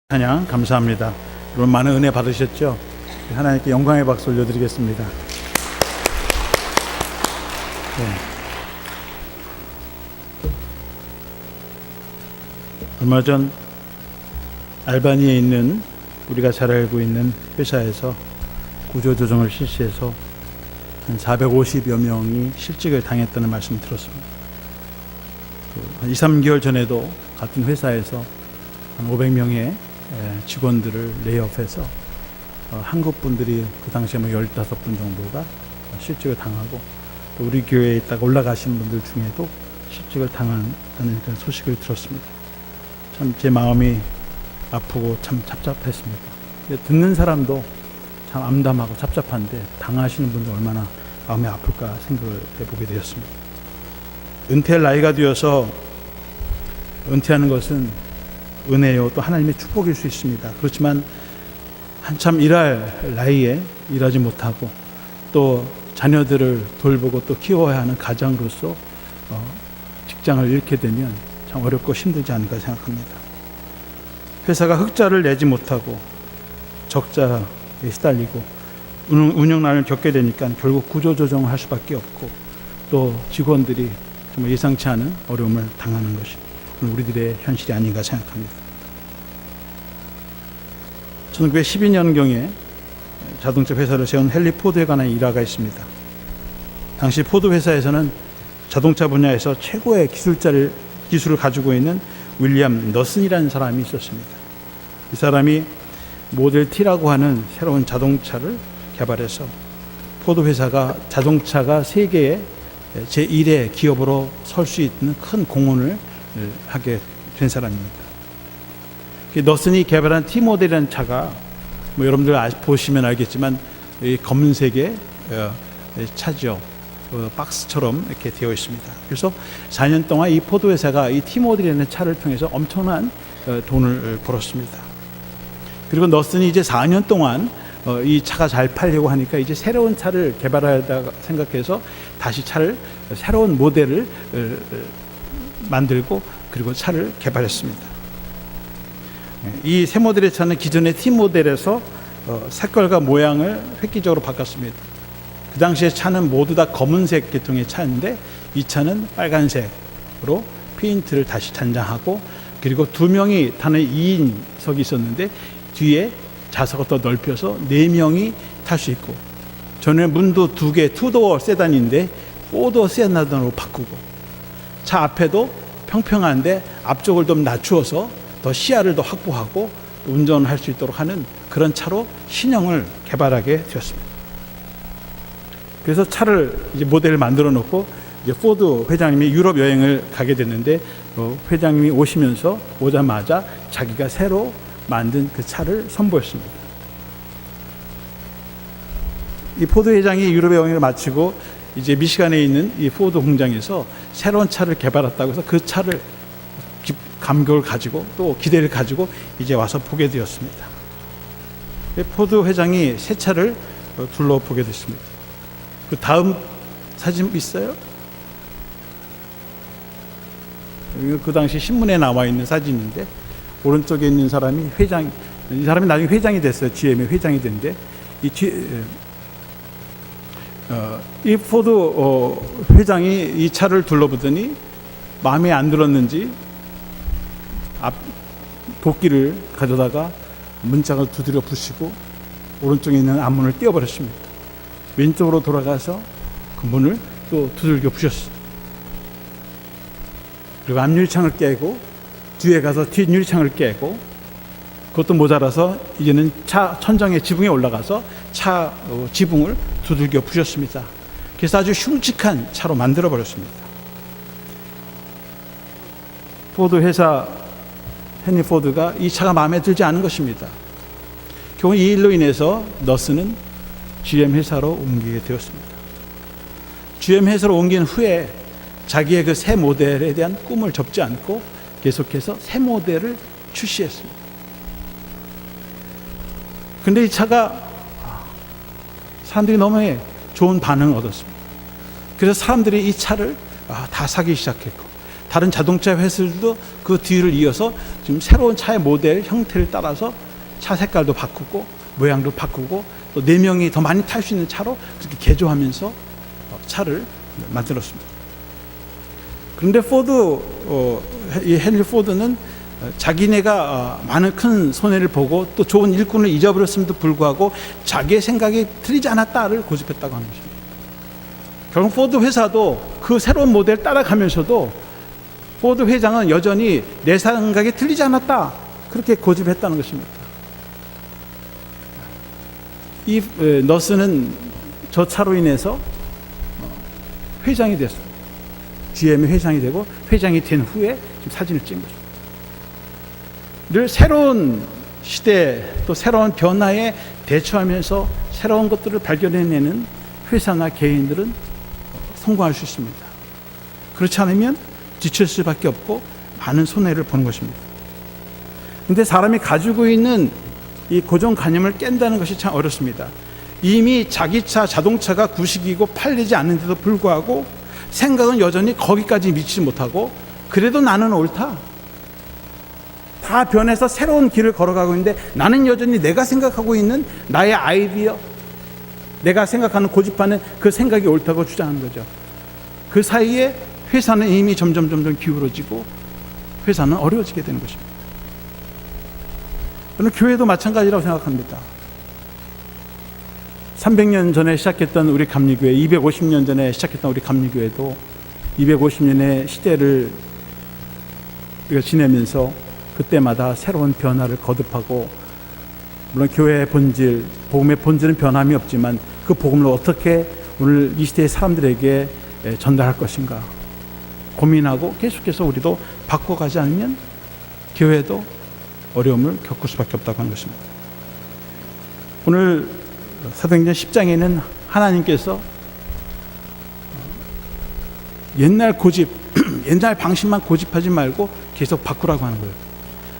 찬양 감사합니다. 여러분 많은 은혜 받으셨죠? 하나님께 영광의 박수 올려드리겠습니다. 얼마 전 알바니에 있는 우리가 잘 알고 있는 회사에서 구조조정을 실시해서 한 450여 명이 실직을 당했다는 말씀을 들었습니다. 한 2, 3개월 전에도 같은 회사에서 한 500명의 직원들을 레이오프해서 한국 분들이 그 당시에 15분 정도가 실직을 당하고 또 우리 교회에 있다가 올라가신 분들 중에도 실직을 당하는 그런 소식을 들었습니다. 참 제 마음이 아프고 참 답답했습니다. 듣는 사람도 참 암담하고 답답한데 당하시는 분들 얼마나 마음이 아플까 생각을 해보게 되었습니다. 은퇴할 나이가 되어서 은퇴하는 것은 은혜요 또 하나님의 축복일 수 있습니다. 그렇지만 한참 일할 나이에 일하지 못하고 또 자녀들을 돌보고 또 키워야 하는 가장으로서 직장을 잃게 되면 참 어렵고 힘들지 않을까 생각합니다. 회사가 흑자를 내지 못하고 적자에 시달리고 운영난을 겪게 되니까 결국 구조조정을 할 수밖에 없고 또 직원들이 정말 예상치 않은 어려움을 당하는 것이 우리들의 현실이 아닌가 생각합니다. 1912년경에 자동차 회사를 세운 헨리 포드에 관한 일화가 있습니다. 당시 포드 회사에서는 자동차 분야에서 최고의 기술을 가지고 있는 윌리엄 너슨이라는 사람이 있었습니다. 이 사람이 모델 T라고 하는 새로운 자동차를 개발해서 포드 회사가 자동차가 세계의 제1의 기업으로 설 수 있는 큰 공헌을 하게 된 사람입니다. 너슨이 개발한 T모델이라는 차가 여러분들 보시면 알겠지만 이 검은색의 차죠. 박스처럼 이렇게 되어 있습니다. 그래서 4년 동안 이 포드 회사가 이 T모델이라는 차를 통해서 엄청난 돈을 벌었습니다. 그리고 너슨이 이제 4년 동안 이 차가 잘 팔려고 하니까 이제 새로운 차를 개발하다 생각해서 다시 새로운 모델을 만들고 그리고 차를 개발했습니다. 이 새 모델의 차는 기존의 T모델에서 색깔과 모양을 획기적으로 바꿨습니다. 그 당시에 차는 모두 다 검은색 계통의 차인데 이 차는 빨간색으로 페인트를 다시 잔장하고 그리고 2명이 타는 2인석이 있었는데 뒤에 좌석을 더 넓혀서 4명이 탈 수 있고 전에 문도 2개 투도어 세단인데 4도어 세단으로 바꾸고 차 앞에도 평평한데 앞쪽을 좀 낮추어서 더 시야를 더 확보하고 운전할 수 있도록 하는 그런 차로 신형을 개발하게 되었습니다. 그래서 차를 이제 모델을 만들어 놓고 이제 포드 회장님이 유럽 여행을 가게 됐는데 회장님이 오자마자 자기가 새로 만든 그 차를 선보였습니다. 이 포드 회장이 유럽 여행을 마치고 이제 미시간에 있는 이 포드 공장에서 새로운 차를 개발했다고 해서 그 차를 감격을 가지고 또 기대를 가지고 이제 와서 보게 되었습니다. 포드 회장이 새 차를 둘러보게 됐습니다. 그 다음 사진 있어요? 그 당시 신문에 나와 있는 사진인데 오른쪽에 있는 사람이 이 사람이 나중에 회장이 됐어요. GM의 회장이 됐는데 이 포드 회장이 이 차를 둘러보더니 마음에 안 들었는지 앞 도끼를 가져다가 문짝을 두드려 부시고 오른쪽에 있는 앞문을 떼어버렸습니다. 왼쪽으로 돌아가서 그 문을 또 두들겨 부셨어요. 그리고 앞유리창을 깨고 뒤에 가서 뒷유리창을 깨고 그것도 모자라서 이제는 차 천장의 지붕에 올라가서 차 지붕을 두들겨 부셨습니다. 그래서 아주 흉측한 차로 만들어 버렸습니다. 포드 회사 헨리 포드가 이 차가 마음에 들지 않은 것입니다. 결국 이 일로 인해서 너슨은 GM 회사로 옮기게 되었습니다. GM 회사로 옮긴 후에 자기의 그 새 모델에 대한 꿈을 접지 않고 계속해서 새 모델을 출시했습니다. 근데 이 차가 사람들이 너무 좋은 반응을 얻었습니다. 그래서 사람들이 이 차를 다 사기 시작했고 다른 자동차 회사들도 그 뒤를 이어서 지금 새로운 차의 모델 형태를 따라서 차 색깔도 바꾸고 모양도 바꾸고 또 4명이 더 많이 탈 수 있는 차로 그렇게 개조하면서 차를 만들었습니다. 그런데 이 헨리 포드는 자기네가 많은 큰 손해를 보고 또 좋은 일꾼을 잊어버렸음에도 불구하고 자기의 생각이 틀리지 않았다를 고집했다고 하는 것입니다. 결국 포드 회사도 그 새로운 모델을 따라가면서도 포드 회장은 여전히 내 생각이 틀리지 않았다 그렇게 고집했다는 것입니다. 이 너스는 저 차로 인해서 회장이 됐습니다. GM의 회장이 되고 회장이 된 후에 지금 사진을 찍은 것입니다. 늘 새로운 시대 또 새로운 변화에 대처하면서 새로운 것들을 발견해내는 회사나 개인들은 성공할 수 있습니다. 그렇지 않으면 지칠 수밖에 없고 많은 손해를 보는 것입니다. 그런데 사람이 가지고 있는 이 고정관념을 깬다는 것이 참 어렵습니다. 이미 자기 차 자동차가 구식이고 팔리지 않는데도 불구하고 생각은 여전히 거기까지 미치지 못하고 그래도 나는 옳다. 다 변해서 새로운 길을 걸어가고 있는데 나는 여전히 내가 생각하고 있는 나의 아이디어, 내가 생각하는 고집하는 그 생각이 옳다고 주장하는 거죠. 그 사이에 회사는 이미 점점 기울어지고 회사는 어려워지게 되는 것입니다. 저는 교회도 마찬가지라고 생각합니다. 300년 전에 시작했던 우리 감리교회, 250년 전에 시작했던 우리 감리교회도 250년의 시대를 우리가 지내면서 그때마다 새로운 변화를 거듭하고, 물론 교회의 본질, 복음의 본질은 변함이 없지만 그 복음을 어떻게 오늘 이 시대의 사람들에게 전달할 것인가 고민하고 계속해서 우리도 바꿔가지 않으면 교회도 어려움을 겪을 수밖에 없다고 하는 것입니다. 오늘 사도행전 10장에는 하나님께서 옛날 고집, 옛날 방식만 고집하지 말고 계속 바꾸라고 하는 거예요.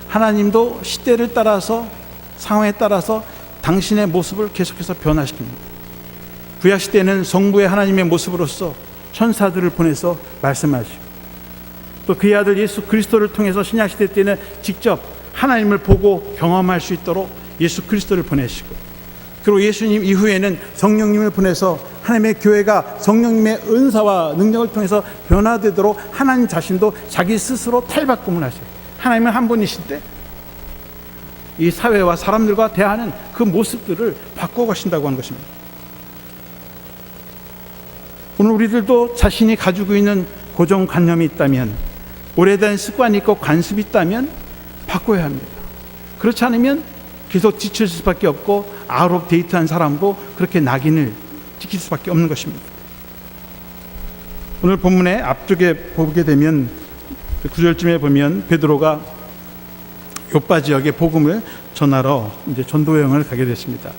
하나님도 시대를 따라서 상황에 따라서 당신의 모습을 계속해서 변화시킵니다. 구약시대는 성부의 하나님의 모습으로서 천사들을 보내서 말씀하시고, 또 그의 아들 예수 그리스도를 통해서 신약시대 때는 직접 하나님을 보고 경험할 수 있도록 예수 그리스도를 보내시고, 그리고 예수님 이후에는 성령님을 보내서 하나님의 교회가 성령님의 은사와 능력을 통해서 변화되도록 하나님 자신도 자기 스스로 탈바꿈을 하셔요. 하나님은 한 분이신데 이 사회와 사람들과 대하는 그 모습들을 바꿔가신다고 하는 것입니다. 오늘 우리들도 자신이 가지고 있는 고정관념이 있다면, 오래된 습관이 있고 관습이 있다면 바꿔야 합니다. 그렇지 않으면 계속 지칠 수밖에 없고 아웃오브데이트한 사람도 그렇게 낙인을 찍힐 수밖에 없는 것입니다. 오늘 본문의 앞쪽에 보게 되면 9절쯤에 보면 베드로가 요빠 지역에 복음을 전하러 이제 전도 여행을 가게 됐습니다.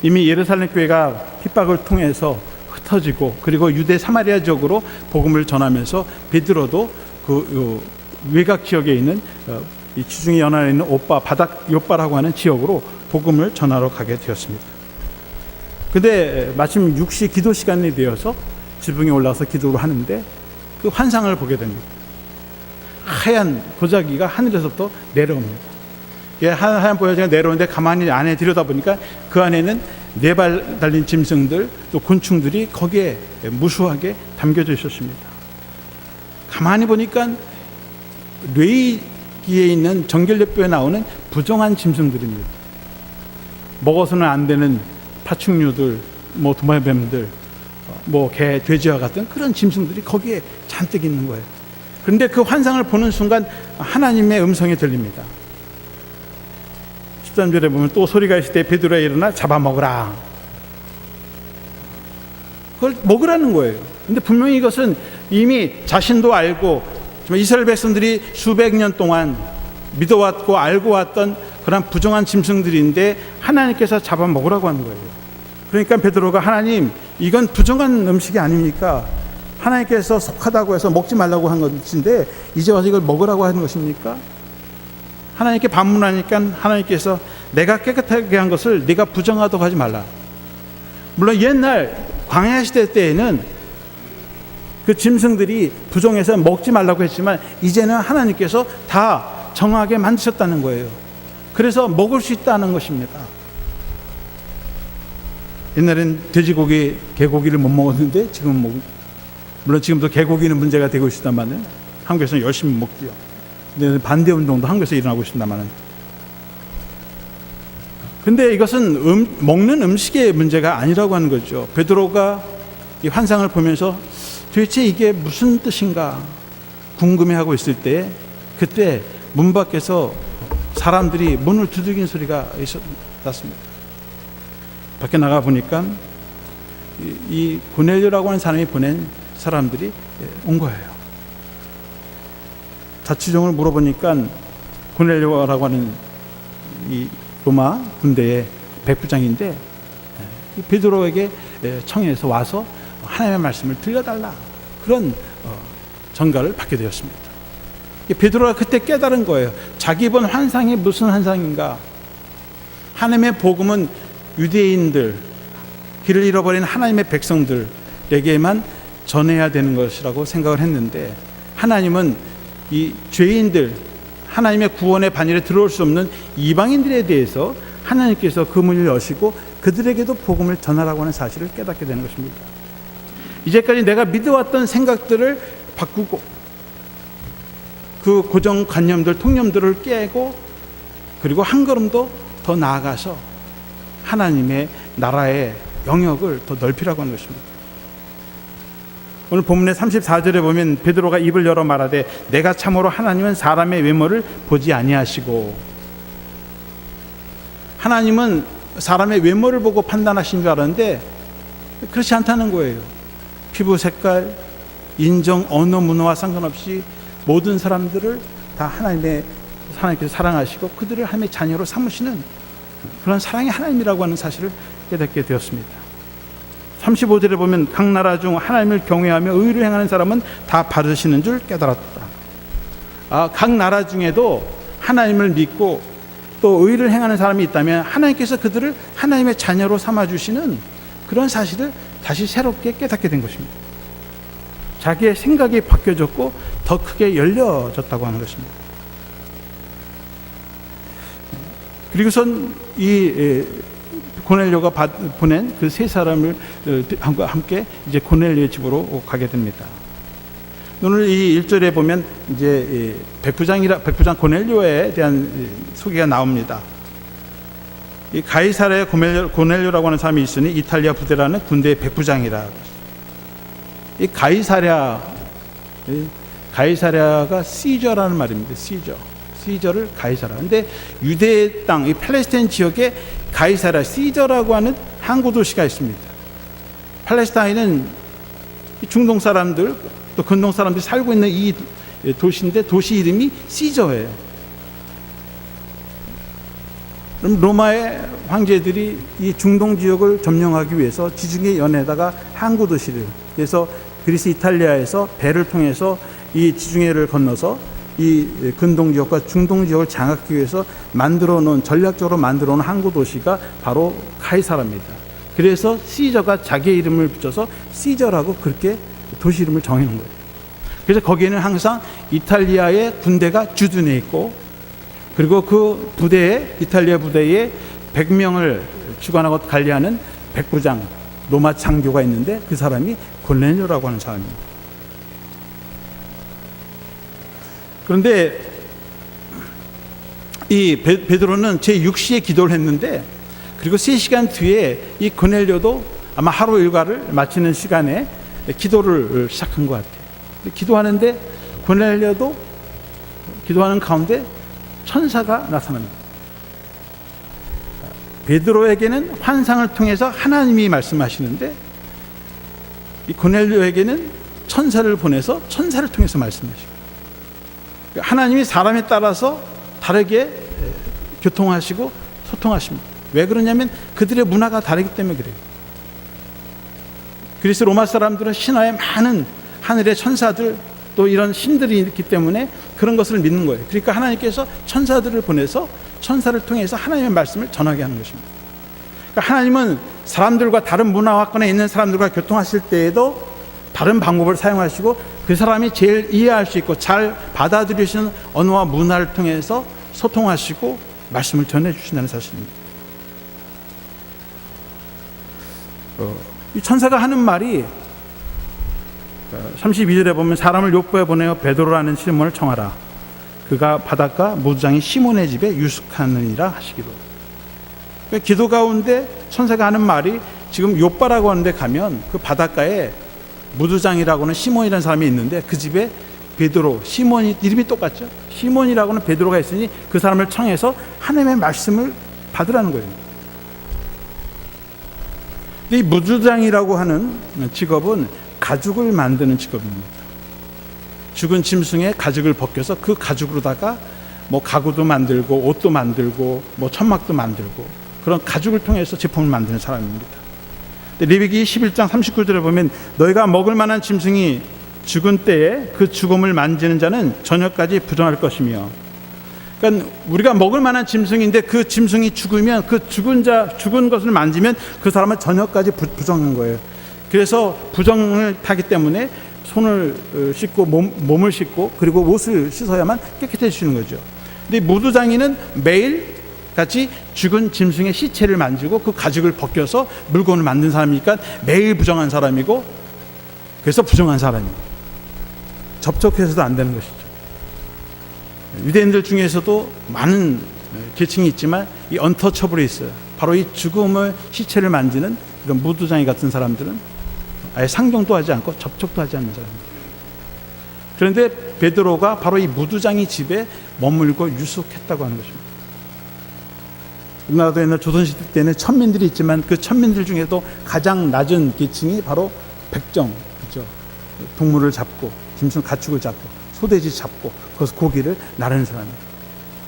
이미 예루살렘 교회가 핍박을 통해서 흩어지고, 그리고 유대 사마리아 지역으로 복음을 전하면서 베드로도 그 외곽 지역에 있는 이 지중해 연안에 있는 바닥 요빠라고 하는 지역으로 복음을 전하러 가게 되었습니다. 근데 마침 6시 기도 시간이 되어서 지붕에 올라서 기도를 하는데 그 환상을 보게 됩니다. 하얀 도자기가 하늘에서부터 내려옵니다. 하얀 도자기가 내려오는데 가만히 안에 들여다보니까 그 안에는 4발 달린 짐승들, 또 곤충들이 거기에 무수하게 담겨져 있었습니다. 가만히 보니까 뇌기에 있는 정결례표에 나오는 부정한 짐승들입니다. 먹어서는 안 되는 파충류들, 도마뱀들, 개, 돼지와 같은 그런 짐승들이 거기에 잔뜩 있는 거예요. 그런데 그 환상을 보는 순간 하나님의 음성이 들립니다. 13절에 보면 또 소리가 있을 때 베드로가 일어나 잡아먹으라. 그걸 먹으라는 거예요. 근데 분명히 이것은 이미 자신도 알고 이스라엘 백성들이 수백 년 동안 믿어왔고 알고 왔던 그런 부정한 짐승들인데 하나님께서 잡아먹으라고 하는 거예요. 그러니까 베드로가 하나님, 이건 부정한 음식이 아닙니까? 하나님께서 속하다고 해서 먹지 말라고 한 것인데 이제 와서 이걸 먹으라고 하는 것입니까? 하나님께 반문하니까 하나님께서 내가 깨끗하게 한 것을 네가 부정하다고 하지 말라. 물론 옛날 광야 시대 때에는 그 짐승들이 부정해서 먹지 말라고 했지만 이제는 하나님께서 다 정하게 만드셨다는 거예요. 그래서 먹을 수 있다는 것입니다. 옛날엔 돼지고기, 개고기를 못 먹었는데 지금은 물론 지금도 개고기는 문제가 되고 있습니다만 한국에서는 열심히 먹지요. 근데 반대 운동도 한국에서 일어나고 있습니다만, 근데 이것은 먹는 음식의 문제가 아니라고 하는 거죠. 베드로가 이 환상을 보면서 도대체 이게 무슨 뜻인가 궁금해하고 있을 때, 그때 문 밖에서 사람들이 문을 두들긴 소리가 났습니다. 밖에 나가 보니까 이 고넬료라고 하는 사람이 보낸 사람들이 온 거예요. 자취종을 물어보니까 고넬료라고 하는 이 로마 군대의 백부장인데 베드로에게 청해서 와서 하나님의 말씀을 들려달라, 그런 전가를 받게 되었습니다. 베드로가 그때 깨달은 거예요. 자기 본 환상이 무슨 환상인가. 하나님의 복음은 유대인들, 길을 잃어버린 하나님의 백성들에게만 전해야 되는 것이라고 생각을 했는데, 하나님은 이 죄인들, 하나님의 구원의 반열에 들어올 수 없는 이방인들에 대해서 하나님께서 그 문을 여시고 그들에게도 복음을 전하라고 하는 사실을 깨닫게 되는 것입니다. 이제까지 내가 믿어왔던 생각들을 바꾸고 그 고정관념들, 통념들을 깨고, 그리고 한 걸음도 더 나아가서 하나님의 나라의 영역을 더 넓히라고 하는 것입니다. 오늘 본문의 34절에 보면 베드로가 입을 열어 말하되 내가 참으로 하나님은 사람의 외모를 보지 아니하시고, 하나님은 사람의 외모를 보고 판단하신 줄 알았는데 그렇지 않다는 거예요. 피부 색깔, 인종, 언어, 문화와 상관없이 모든 사람들을 다 하나님께서 사랑하시고 그들을 하나님의 자녀로 삼으시는 그런 사랑의 하나님이라고 하는 사실을 깨닫게 되었습니다. 35절에 보면 각 나라 중 하나님을 경외하며 의를 행하는 사람은 다 받으시는 줄 깨달았다. 각 나라 중에도 하나님을 믿고 또 의를 행하는 사람이 있다면 하나님께서 그들을 하나님의 자녀로 삼아주시는 그런 사실을 다시 새롭게 깨닫게 된 것입니다. 자기의 생각이 바뀌어졌고 더 크게 열려졌다고 하는 것입니다. 그리고선 이 고넬료가 보낸 그 세 사람을 함께 이제 고넬료의 집으로 가게 됩니다. 오늘 이 1절에 보면 이제 백부장 고넬료에 대한 소개가 나옵니다. 이 가이사랴의 고넬료라고 하는 사람이 있으니 이탈리아 부대라는 군대의 백부장이라. 이 가이사랴가 시저라는 말입니다. 시저를 가이사랴. 근데 유대 땅, 이 팔레스타인 지역에 가이사랴, 시저라고 하는 항구 도시가 있습니다. 팔레스타인은 중동 사람들 또 근동 사람들이 살고 있는 이 도시인데 도시 이름이 시저예요. 그럼 로마의 황제들이 이 중동 지역을 점령하기 위해서 지중해 연에다가 항구 도시를, 그래서 그리스 이탈리아에서 배를 통해서 이 지중해를 건너서 이 근동 지역과 중동 지역을 장악하기 위해서 전략적으로 만들어 놓은 항구 도시가 바로 가이사라입니다. 그래서 시저가 자기의 이름을 붙여서 시저라고 그렇게 도시 이름을 정해놓은 거예요. 그래서 거기에는 항상 이탈리아의 군대가 주둔해 있고, 그리고 그 부대에, 이탈리아 부대에 100명을 주관하고 관리하는 백부장, 로마 장교가 있는데 그 사람이 고넬료라고 하는 사람입니다. 그런데 이 베드로는 제6시에 기도를 했는데, 그리고 3시간 뒤에 이 고넬료도 아마 하루 일과를 마치는 시간에 기도를 시작한 것 같아요. 기도하는데 고넬료도 기도하는 가운데 천사가 나타납니다. 베드로에게는 환상을 통해서 하나님이 말씀하시는데, 이 고넬료에게는 천사를 보내서 천사를 통해서 말씀하시고, 하나님이 사람에 따라서 다르게 교통하시고 소통하십니다. 왜 그러냐면 그들의 문화가 다르기 때문에 그래요. 그리스 로마 사람들은 신화에 많은 하늘의 천사들 또 이런 신들이 있기 때문에 그런 것을 믿는 거예요. 그러니까 하나님께서 천사들을 보내서 천사를 통해서 하나님의 말씀을 전하게 하는 것입니다. 그러니까 하나님은 사람들과 다른 문화권에 있는 사람들과 교통하실 때에도 다른 방법을 사용하시고 그 사람이 제일 이해할 수 있고 잘 받아들일 수 있는 언어와 문화를 통해서 소통하시고 말씀을 전해주신다는 사실입니다. 이 천사가 하는 말이 32절에 보면 사람을 요쁘에 보내어 베드로라는 시몬을 청하라. 그가 바닷가 무두장이 시몬의 집에 유숙하느니라 하시기로. 기도 가운데 천사가 하는 말이 지금 요빠라고 하는데 가면 그 바닷가에 무두장이라고 하는 시몬이라는 사람이 있는데 그 집에 베드로, 시몬이 이름이 똑같죠. 시몬이라고 하는 베드로가 있으니 그 사람을 청해서 하나님의 말씀을 받으라는 거예요. 이 무두장이라고 하는 직업은 가죽을 만드는 직업입니다. 죽은 짐승의 가죽을 벗겨서 그 가죽으로다가 뭐 가구도 만들고 옷도 만들고 뭐 천막도 만들고 그런 가죽을 통해서 제품을 만드는 사람입니다. 레위기 11장 39절에 보면 너희가 먹을 만한 짐승이 죽은 때에 그 죽음을 만지는 자는 저녁까지 부정할 것이며, 그러니까 우리가 먹을 만한 짐승인데 그 짐승이 죽으면 그 죽은 것을 만지면 그 사람은 저녁까지 부정한 거예요. 그래서 부정을 타기 때문에 손을 씻고 몸을 씻고 그리고 옷을 씻어야만 깨끗해지는 거죠. 근데 무두장이는 매일 같이 죽은 짐승의 시체를 만지고 그 가죽을 벗겨서 물건을 만든 사람이니까 매일 부정한 사람이고, 그래서 부정한 사람이에요. 접촉해서도 안 되는 것이죠. 유대인들 중에서도 많은 계층이 있지만 이 언터처블이 있어요. 바로 이 죽음의 시체를 만지는 이런 무두장이 같은 사람들은 아예 상종도 하지 않고 접촉도 하지 않는 사람입니다. 그런데 베드로가 바로 이 무두장이 집에 머물고 유숙했다고 하는 것입니다. 우리나라도 옛날 조선시대 때는 천민들이 있지만 그 천민들 중에도 가장 낮은 계층이 바로 백정, 그렇죠? 동물을 잡고 짐승 가축을 잡고 소돼지 잡고 거기서 고기를 나르는 사람입니다.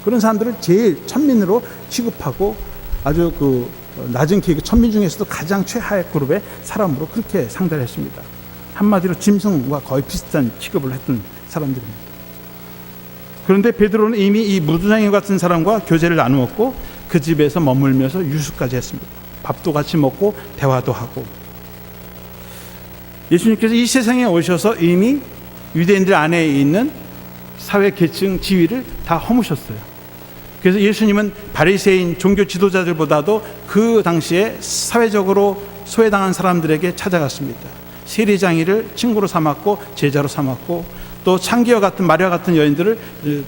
그런 사람들을 제일 천민으로 취급하고 아주 그 낮은 계급 천민 중에서도 가장 최하의 그룹의 사람으로 그렇게 상대를 했습니다. 한마디로 짐승과 거의 비슷한 취급을 했던 사람들입니다. 그런데 베드로는 이미 이 무두장이 같은 사람과 교제를 나누었고 그 집에서 머물면서 유숙까지 했습니다. 밥도 같이 먹고 대화도 하고. 예수님께서 이 세상에 오셔서 이미 유대인들 안에 있는 사회 계층 지위를 다 허무셨어요. 그래서 예수님은 바리새인 종교 지도자들보다도 그 당시에 사회적으로 소외당한 사람들에게 찾아갔습니다. 세리장이를 친구로 삼았고 제자로 삼았고 또 창기와 같은 마리아 같은 여인들을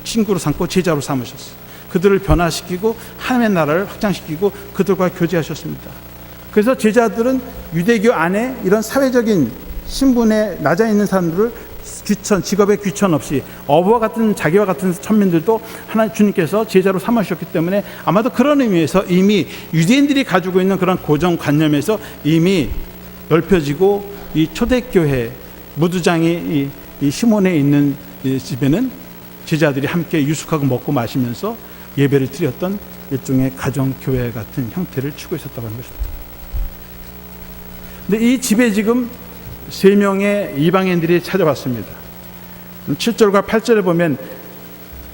친구로 삼고 제자로 삼으셨어요. 그들을 변화시키고 하나님의 나라를 확장시키고 그들과 교제하셨습니다. 그래서 제자들은 유대교 안에 이런 사회적인 신분에 낮아 있는 사람들을 직업의 귀천 없이 어부와 같은 자기와 같은 천민들도 하나님 주님께서 제자로 삼으셨기 때문에 아마도 그런 의미에서 이미 유대인들이 가지고 있는 그런 고정관념에서 이미 넓혀지고 이 초대교회 무두장이 이 시몬에 있는 집에는 제자들이 함께 유숙하고 먹고 마시면서 예배를 드렸던 일종의 가정교회 같은 형태를 취고 있었다고 하는 것입니다. 근데 이 집에 지금 3명의 이방인들이 찾아왔습니다. 7절과 8절에 보면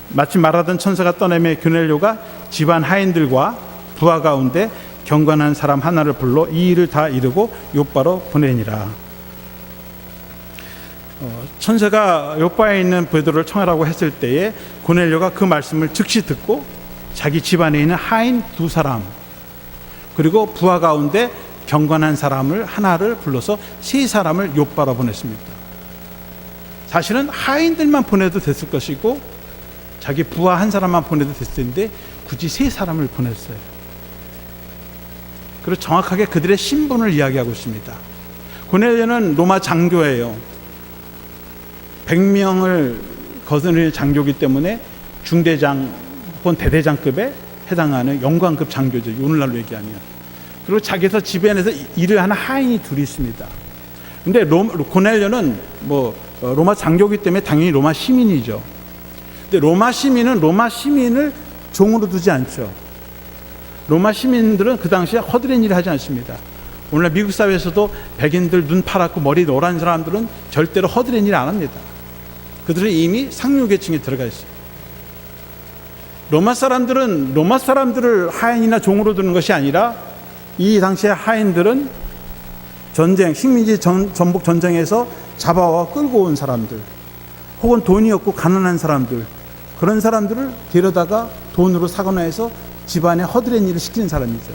마치 말하던 천사가 떠내며 고넬료가 집안 하인들과 부하 가운데 경건한 사람 하나를 불러 이 일을 다 이루고 요바로 보내니라. 천사가 요바에 있는 베드로를 청하라고 했을 때에 고넬료가 그 말씀을 즉시 듣고 자기 집안에 있는 하인 2사람 그리고 부하 가운데 경건한 사람을 하나를 불러서 3사람을 요바로 보냈습니다. 사실은 하인들만 보내도 됐을 것이고 자기 부하 1사람만 보내도 됐을 텐데 굳이 3사람을 보냈어요. 그리고 정확하게 그들의 신분을 이야기하고 있습니다. 고넬료는 로마 장교예요. 100명을 거스르는 장교이기 때문에 중대장 혹은 대대장급에 해당하는 영광급 장교죠. 오늘날로 얘기하면. 그리고 자기에서 집안에서 일을 하는 하인이 2이 있습니다. 근데 고넬료는 로마 장교이기 때문에 당연히 로마 시민이죠. 근데 로마 시민은 로마 시민을 종으로 두지 않죠. 로마 시민들은 그 당시에 허드렛 일을 하지 않습니다. 오늘날 미국 사회에서도 백인들 눈 파랗고 머리 노란 사람들은 절대로 허드렛 일을 안 합니다. 그들은 이미 상류계층에 들어가 있어요. 로마 사람들은 로마 사람들을 하인이나 종으로 두는 것이 아니라 이 당시의 하인들은 전쟁, 식민지 전복 전쟁에서 잡아와 끌고 온 사람들, 혹은 돈이 없고 가난한 사람들, 그런 사람들을 데려다가 돈으로 사거나 해서 집안에 허드렛 일을 시키는 사람이죠.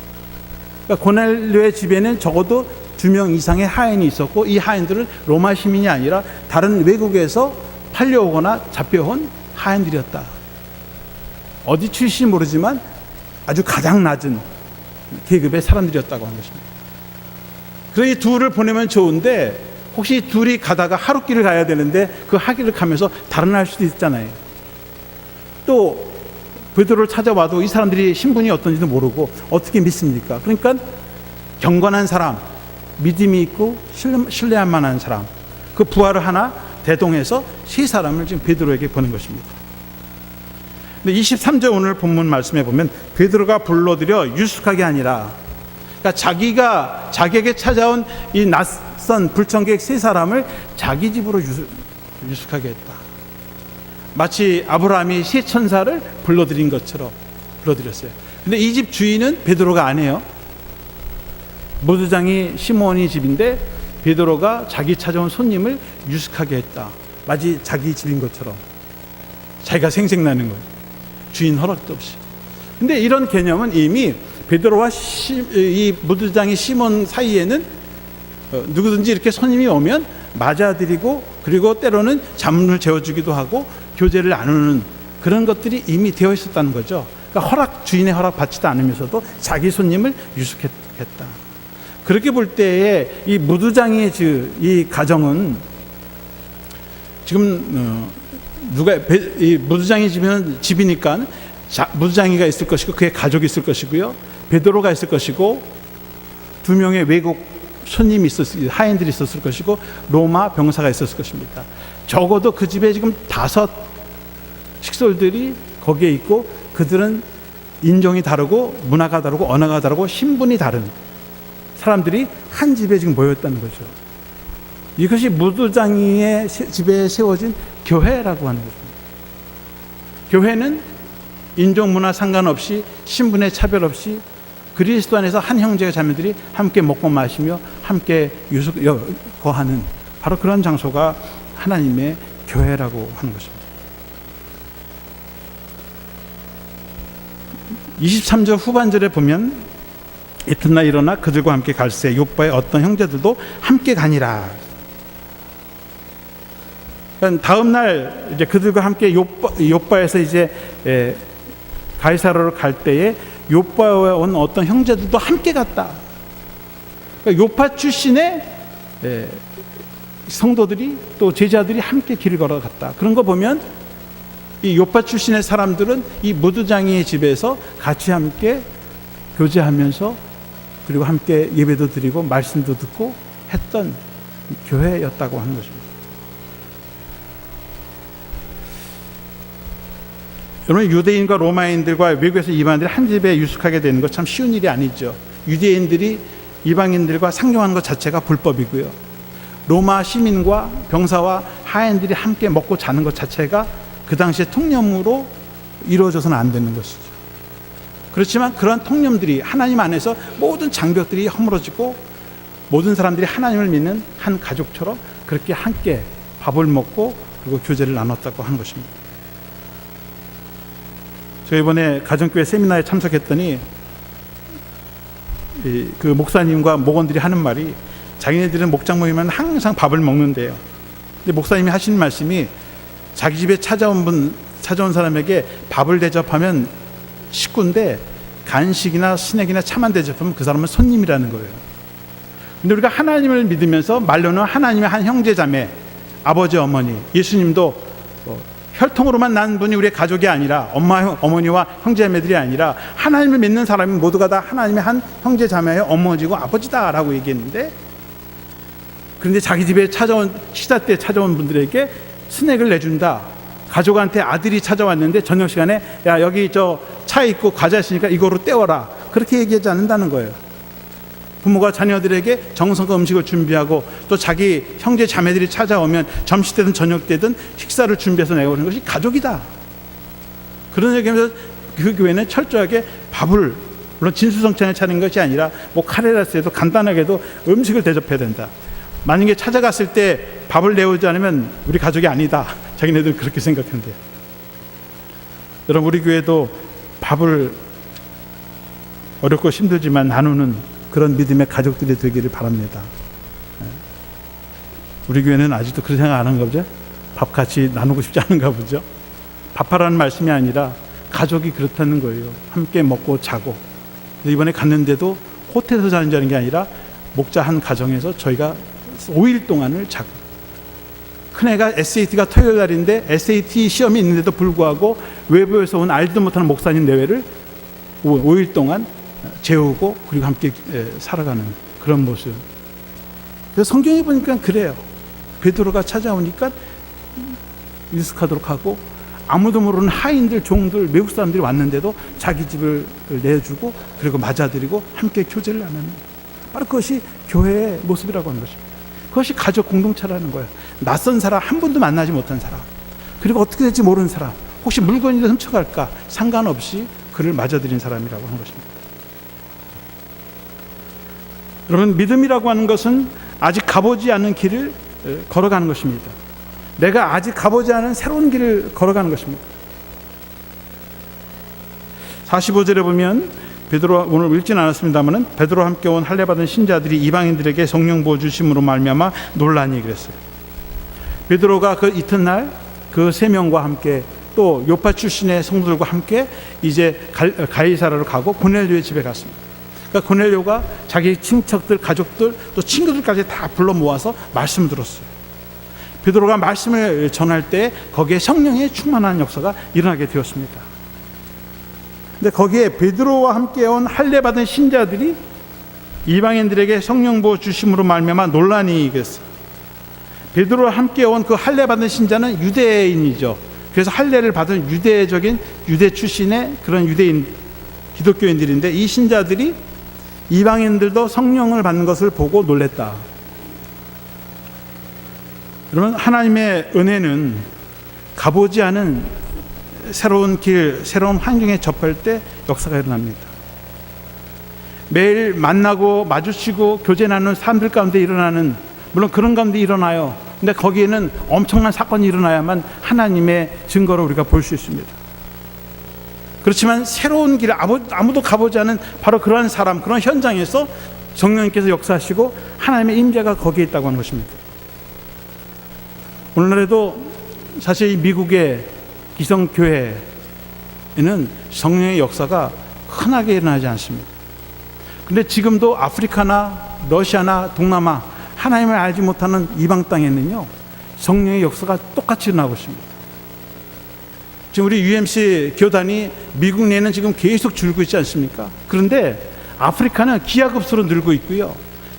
그러니까 고넬료의 집에는 적어도 2명 이상의 하인이 있었고, 이 하인들은 로마 시민이 아니라 다른 외국에서 팔려오거나 잡혀온 하인들이었다. 어디 출신이 모르지만 아주 가장 낮은 계급의 사람들이었다고 하는 것입니다. 그러니 둘을 보내면 좋은데, 혹시 둘이 가다가 하룻길을 가야 되는데 그 하길을 가면서 다른 할 수도 있잖아요. 또 베드로를 찾아와도 이 사람들이 신분이 어떤지도 모르고 어떻게 믿습니까? 그러니까 경건한 사람, 믿음이 있고 신뢰할 만한 사람, 그 부하를 하나 대동해서 세 사람을 지금 베드로에게 보낸 것입니다. 근데 23절 오늘 본문 말씀에 보면 베드로가 불러들여 유숙하게 아니라, 그러니까 자기에게 찾아온 이 낯선 불청객 세 사람을 자기 집으로 유숙하게 했다. 마치 아브라함이 세 천사를 불러들인 것처럼 불러들였어요. 근데 이 집 주인은 베드로가 아니에요. 모두장이 시몬이 집인데 베드로가 자기 찾아온 손님을 유숙하게 했다. 마치 자기 집인 것처럼 자기가 생색나는 거예요. 주인 허락도 없이. 근데 이런 개념은 이미 베드로와 이 무두장이 시몬 사이에는 누구든지 이렇게 손님이 오면 맞아드리고, 그리고 때로는 잠을 재워주기도 하고 교제를 나누는 그런 것들이 이미 되어 있었다는 거죠. 그러니까 주인의 허락 받지도 않으면서도 자기 손님을 유숙했다. 그렇게 볼 때에 이 무두장의 이 가정은 지금 이 무두장이 집이니까 무두장이가 있을 것이고 그의 가족이 있을 것이고요, 베드로가 있을 것이고 2명의 외국 손님이 하인들이 있었을 것이고 로마 병사가 있었을 것입니다. 적어도 그 집에 지금 5 식솔들이 거기에 있고, 그들은 인종이 다르고 문화가 다르고 언어가 다르고 신분이 다른 사람들이 한 집에 지금 모였다는 거죠. 이것이 무두장이의 집에 세워진 교회라고 하는 것입니다. 교회는 인종 문화 상관없이 신분의 차별 없이 그리스도 안에서 한 형제와 자매들이 함께 먹고 마시며 함께 거하는 바로 그런 장소가 하나님의 교회라고 하는 것입니다. 23절 후반절에 보면 이튿날 일어나 그들과 함께 갈새 욥바의 어떤 형제들도 함께 가니라. 그러니까 다음 날 이제 그들과 함께 욥바에서 이제 가이사라로 갈 때에 욥바에 온 어떤 형제들도 함께 갔다. 그러니까 욥바 출신의 성도들이 또 제자들이 함께 길을 걸어갔다. 그런 거 보면 이 욥바 출신의 사람들은 이 무두장이의 집에서 같이 함께 교제하면서 그리고 함께 예배도 드리고 말씀도 듣고 했던 교회였다고 하는 것입니다. 여러분, 유대인과 로마인들과 외국에서 이방인들이 한 집에 유숙하게 되는 것 참 쉬운 일이 아니죠. 유대인들이 이방인들과 상종하는 것 자체가 불법이고요, 로마 시민과 병사와 하인들이 함께 먹고 자는 것 자체가 그 당시에 통념으로 이루어져서는 안 되는 것이죠. 그렇지만 그러한 통념들이 하나님 안에서 모든 장벽들이 허물어지고 모든 사람들이 하나님을 믿는 한 가족처럼 그렇게 함께 밥을 먹고 그리고 교제를 나눴다고 하는 것입니다. 저 이번에 가정교회 세미나에 참석했더니 그 목사님과 목원들이 하는 말이, 자기네들은 목장 모이면 항상 밥을 먹는데요. 근데 목사님이 하시는 말씀이, 자기 집에 찾아온 사람에게 밥을 대접하면 식구인데 간식이나 스낵이나 차만 대접하면 그 사람은 손님이라는 거예요. 근데 우리가 하나님을 믿으면서 말로는 하나님의 한 형제 자매, 아버지 어머니, 예수님도 혈통으로만 난 분이 우리의 가족이 아니라 어머니와 형제자매들이 아니라 하나님을 믿는 사람이 모두가 다 하나님의 한 형제자매의 어머니고 아버지다라고 얘기했는데, 그런데 자기 집에 식사 때 찾아온 분들에게 스낵을 내준다. 가족한테 아들이 찾아왔는데 저녁 시간에 야, 여기 저 차 있고 과자 있으니까 이거로 때워라, 그렇게 얘기하지 않는다는 거예요. 부모가 자녀들에게 정성껏 음식을 준비하고 또 자기 형제 자매들이 찾아오면 점심 때든 저녁 때든 식사를 준비해서 내오는 것이 가족이다. 그런 얘기하면서 그 교회는 철저하게 밥을, 물론 진수성찬을 차리는 것이 아니라 뭐 카레라스에도 간단하게도 음식을 대접해야 된다. 만약에 찾아갔을 때 밥을 내오지 않으면 우리 가족이 아니다. 자기네들은 그렇게 생각한대요. 여러분, 우리 교회도 밥을 어렵고 힘들지만 나누는 그런 믿음의 가족들이 되기를 바랍니다. 우리 교회는 아직도 그런 생각 안 하는가 보죠? 밥 같이 나누고 싶지 않은가 보죠? 밥하라는 말씀이 아니라 가족이 그렇다는 거예요. 함께 먹고 자고. 이번에 갔는데도 호텔에서 자는 줄 아는 게 아니라 목자 한 가정에서 저희가 5일 동안을 자고, 큰애가 SAT가 토요일 날인데 SAT 시험이 있는데도 불구하고 외부에서 온 알지도 못하는 목사님 내외를 5일 동안 재우고 그리고 함께 살아가는 그런 모습. 그래서 성경에 보니까 그래요. 베드로가 찾아오니까 유숙하도록 하고, 아무도 모르는 하인들, 종들, 외국 사람들이 왔는데도 자기 집을 내주고 그리고 맞아들이고 함께 교제를 나누는, 바로 그것이 교회의 모습이라고 하는 것입니다. 그것이 가족 공동체라는 거예요. 낯선 사람, 한 번도 만나지 못한 사람, 그리고 어떻게 될지 모르는 사람, 혹시 물건이 훔쳐갈까 상관없이 그를 맞아들인 사람이라고 하는 것입니다. 여러분, 믿음이라고 하는 것은 아직 가보지 않은 길을 걸어가는 것입니다. 내가 아직 가보지 않은 새로운 길을 걸어가는 것입니다. 45절에 보면 베드로, 오늘 읽지는 않았습니다만 베드로와 함께 온 할례 받은 신자들이 이방인들에게 성령 부어 주심으로 말미암아 놀라니 그랬어요. 베드로가 그 이튿날 그 세 명과 함께 또 요파 출신의 성도들과 함께 이제 가이사라로 가고 고넬료의 집에 갔습니다. 그러니까 고넬료가 자기 친척들, 가족들, 또 친구들까지 다 불러 모아서 말씀을 들었어요. 베드로가 말씀을 전할 때 거기에 성령의 충만한 역사가 일어나게 되었습니다. 근데 거기에 베드로와 함께 온 할례 받은 신자들이 이방인들에게 성령 부어 주심으로 말미암아 논란이 그랬어요. 베드로와 함께 온 그 할례 받은 신자는 유대인이죠. 그래서 할례를 받은 유대적인 유대 출신의 그런 유대인 기독교인들인데, 이 신자들이 이방인들도 성령을 받는 것을 보고 놀랬다. 여러분, 하나님의 은혜는 가보지 않은 새로운 길, 새로운 환경에 접할 때 역사가 일어납니다. 매일 만나고 마주치고 교제 나누는 사람들 가운데 일어나는, 물론 그런 가운데 일어나요. 근데 거기에는 엄청난 사건이 일어나야만 하나님의 증거로 우리가 볼 수 있습니다. 그렇지만 새로운 길을 아무도 가보지 않은 바로 그러한 사람, 그런 현장에서 성령님께서 역사하시고 하나님의 임재가 거기에 있다고 하는 것입니다. 오늘날에도 사실 이 미국의 기성교회에는 성령의 역사가 흔하게 일어나지 않습니다. 그런데 지금도 아프리카나 러시아나 동남아, 하나님을 알지 못하는 이방 땅에는요, 성령의 역사가 똑같이 일어나고 있습니다. 지금 우리 UMC 교단이 미국 내에는 지금 계속 줄고 있지 않습니까? 그런데 아프리카는 기하급수로 늘고 있고요,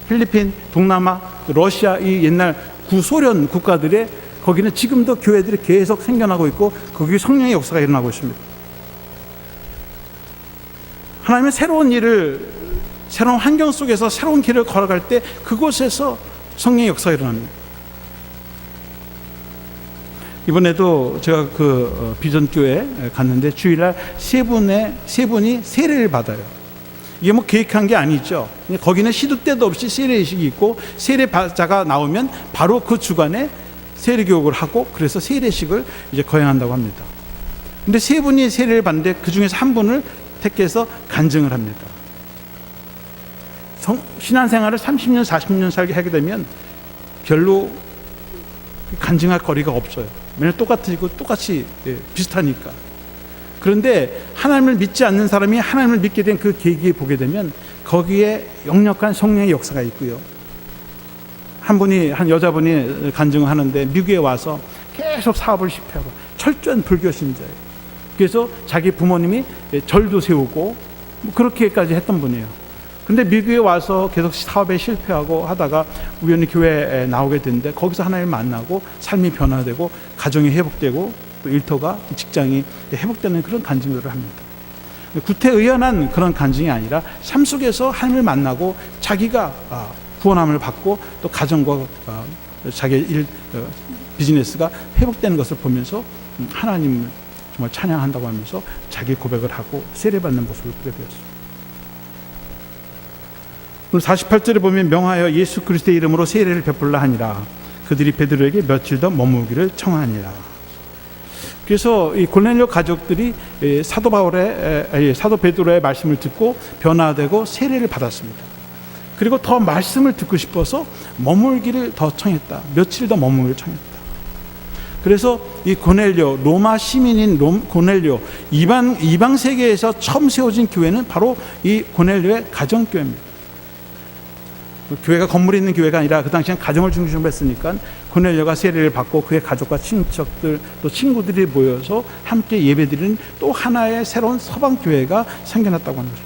필리핀, 동남아, 러시아, 이 옛날 구소련 국가들의 거기는 지금도 교회들이 계속 생겨나고 있고 거기 성령의 역사가 일어나고 있습니다. 하나님은 새로운 일을, 새로운 환경 속에서 새로운 길을 걸어갈 때 그곳에서 성령의 역사가 일어납니다. 이번에도 제가 그 비전교회 갔는데 주일날 세 분이 세례를 받아요. 이게 뭐 계획한 게 아니죠. 거기는 시도 때도 없이 세례의식이 있고 세례자가 나오면 바로 그 주간에 세례 교육을 하고 그래서 세례식을 이제 거행한다고 합니다. 근데 세 분이 세례를 받는데 그 중에서 한 분을 택해서 간증을 합니다. 신앙생활을 30년, 40년 살게 하게 되면 별로 간증할 거리가 없어요. 맨날 똑같이 비슷하니까. 그런데 하나님을 믿지 않는 사람이 하나님을 믿게 된 그 계기에 보게 되면 거기에 역력한 성령의 역사가 있고요. 한 여자분이 간증을 하는데 미국에 와서 계속 사업을 실패하고 철저한 불교 신자예요. 그래서 자기 부모님이 절도 세우고 뭐 그렇게까지 했던 분이에요. 근데 미국에 와서 계속 사업에 실패하고 하다가 우연히 교회에 나오게 됐는데 거기서 하나님을 만나고 삶이 변화되고 가정이 회복되고 또 일터가, 직장이 회복되는 그런 간증들을 합니다. 구태의연한 그런 간증이 아니라 삶 속에서 하나님을 만나고 자기가 구원함을 받고 또 가정과 자기의 비즈니스가 회복되는 것을 보면서 하나님을 정말 찬양한다고 하면서 자기 고백을 하고 세례받는 모습을 보게 되었습니다. 48절에 보면 명하여 예수 그리스도의 이름으로 세례를 베풀라 하니라. 그들이 베드로에게 며칠 더 머무기를 청하니라. 그래서 이 고넬료 가족들이 사도 베드로의 말씀을 듣고 변화되고 세례를 받았습니다. 그리고 더 말씀을 듣고 싶어서 머물기를 더 청했다. 며칠 더 머물기를 청했다. 그래서 이 고넬료, 로마 시민인 고넬료, 이방 세계에서 처음 세워진 교회는 바로 이 고넬료의 가정교회입니다. 교회가 건물이 있는 교회가 아니라 그 당시엔 가정을 중심으로 했으니까 고넬료가 세례를 받고 그의 가족과 친척들 또 친구들이 모여서 함께 예배드리는 또 하나의 새로운 서방 교회가 생겨났다고 하는 거죠.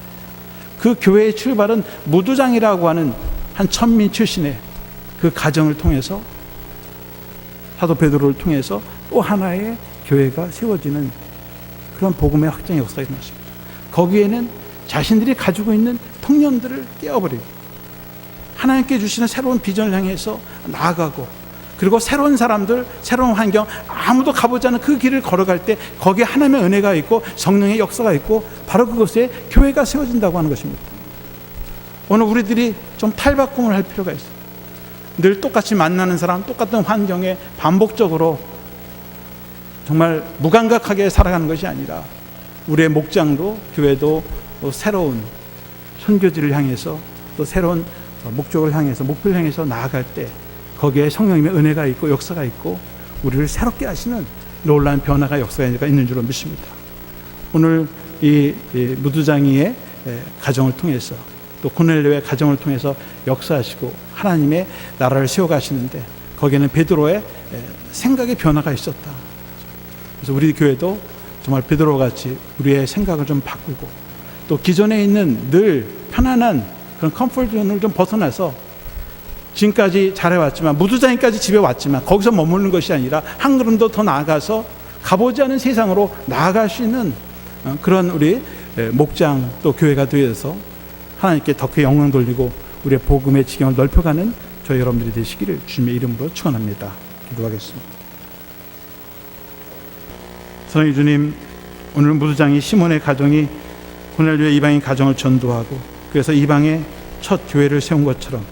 그 교회의 출발은 무두장이라고 하는 한 천민 출신의 그 가정을 통해서 사도 베드로를 통해서 또 하나의 교회가 세워지는 그런 복음의 확장의 역사가 일어났습니다. 거기에는 자신들이 가지고 있는 통념들을 깨어버리고 하나님께 주시는 새로운 비전을 향해서 나아가고, 그리고 새로운 사람들, 새로운 환경, 아무도 가보지 않은 그 길을 걸어갈 때 거기에 하나님의 은혜가 있고 성령의 역사가 있고 바로 그것에 교회가 세워진다고 하는 것입니다. 오늘 우리들이 좀 탈바꿈을 할 필요가 있어요. 늘 똑같이 만나는 사람, 똑같은 환경에 반복적으로 정말 무감각하게 살아가는 것이 아니라 우리의 목장도 교회도 또 새로운 선교지를 향해서 또 새로운 목적을 향해서 목표를 향해서 나아갈 때 거기에 성령님의 은혜가 있고 역사가 있고 우리를 새롭게 하시는 놀라운 변화가 역사가 있는 줄로 믿습니다. 오늘 이 무두장이의 가정을 통해서 또 고넬료의 가정을 통해서 역사하시고 하나님의 나라를 세워가시는데 거기에는 베드로의 생각의 변화가 있었다. 그래서 우리 교회도 정말 베드로와 같이 우리의 생각을 좀 바꾸고 또 기존에 있는 늘 편안한 그런 컴포트 존을 좀 벗어나서 지금까지 잘해왔지만 무두장이까지 집에 왔지만 거기서 머무는 것이 아니라 한 걸음도 더 나아가서 가보지 않은 세상으로 나아갈 수 있는 그런 우리 목장 또 교회가 되어서 하나님께 더 큰 영광 돌리고 우리의 복음의 지경을 넓혀가는 저희 여러분들이 되시기를 주님의 이름으로 축원합니다. 기도하겠습니다. 사랑의 주님, 오늘 무두장이 시몬의 가정이 고넬료의 이방인 가정을 전도하고 그래서 이방의 첫 교회를 세운 것처럼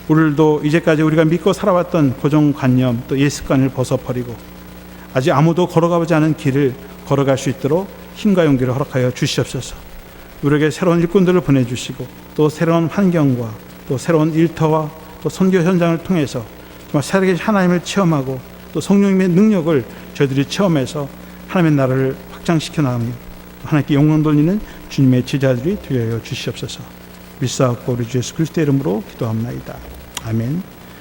오늘도 이제까지 우리가 믿고 살아왔던 고정관념 또 예습관을 벗어버리고 아직 아무도 걸어가보지 않은 길을 걸어갈 수 있도록 힘과 용기를 허락하여 주시옵소서. 우리에게 새로운 일꾼들을 보내주시고 또 새로운 환경과 또 새로운 일터와 또 선교 현장을 통해서 정말 새롭게 하나님을 체험하고 또 성령님의 능력을 저희들이 체험해서 하나님의 나라를 확장시켜 나가며 하나님께 영광 돌리는 주님의 제자들이 되어 주시옵소서. 믿사옵고 우리 주 예수 그리스도의 이름으로 기도합나이다. 아멘.